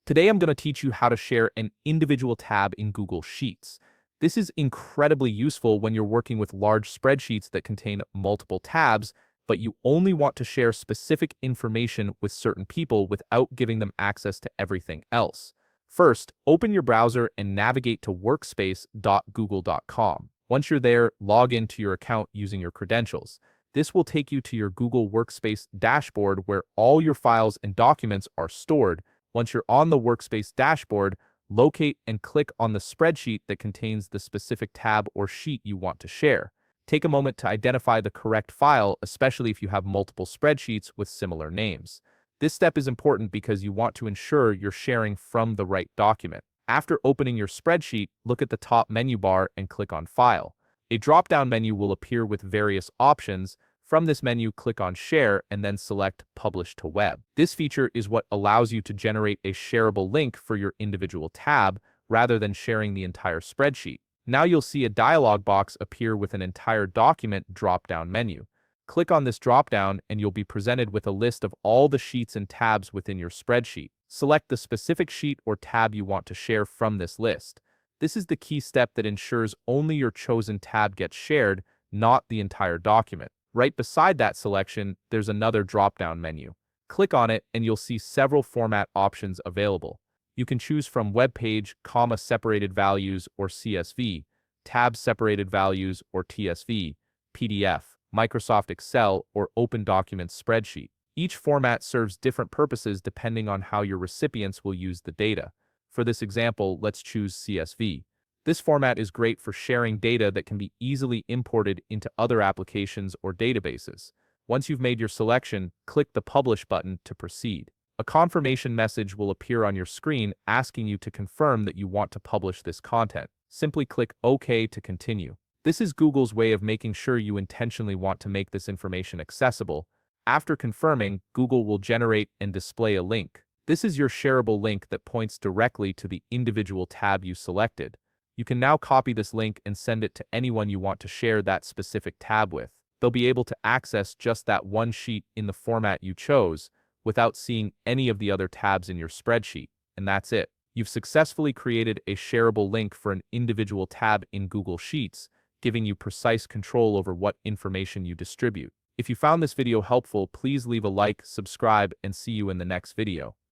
Today, I'm going to teach you how to share an individual tab in Google Sheets. This is incredibly useful when you're working with large spreadsheets that contain multiple tabs, but you only want to share specific information with certain people without giving them access to everything else. First, open your browser and navigate to workspace.google.com. Once you're there, log into your account using your credentials. This will take you to your Google Workspace dashboard where all your files and documents are stored. Once you're on the Workspace dashboard, locate and click on the spreadsheet that contains the specific tab or sheet you want to share. Take a moment to identify the correct file, especially if you have multiple spreadsheets with similar names. This step is important because you want to ensure you're sharing from the right document. After opening your spreadsheet, look at the top menu bar and click on File. A drop-down menu will appear with various options. From this menu, click on Share and then select Publish to Web. This feature is what allows you to generate a shareable link for your individual tab rather than sharing the entire spreadsheet. Now you'll see a dialog box appear with an entire document drop-down menu. Click on this drop-down and you'll be presented with a list of all the sheets and tabs within your spreadsheet. Select the specific sheet or tab you want to share from this list. This is the key step that ensures only your chosen tab gets shared, not the entire document. Right beside that selection, there's another drop-down menu. Click on it and you'll see several format options available. You can choose from web page, comma separated values or CSV, tab separated values or TSV, PDF, Microsoft Excel, or Open Documents spreadsheet. Each format serves different purposes depending on how your recipients will use the data. For this example, let's choose CSV. This format is great for sharing data that can be easily imported into other applications or databases. Once you've made your selection, click the Publish button to proceed. A confirmation message will appear on your screen asking you to confirm that you want to publish this content. Simply click OK to continue. This is Google's way of making sure you intentionally want to make this information accessible. After confirming, Google will generate and display a link. This is your shareable link that points directly to the individual tab you selected. You can now copy this link and send it to anyone you want to share that specific tab with. They'll be able to access just that one sheet in the format you chose without seeing any of the other tabs in your spreadsheet. And that's it. You've successfully created a shareable link for an individual tab in Google Sheets, giving you precise control over what information you distribute. If you found this video helpful, please leave a like, subscribe, and see you in the next video.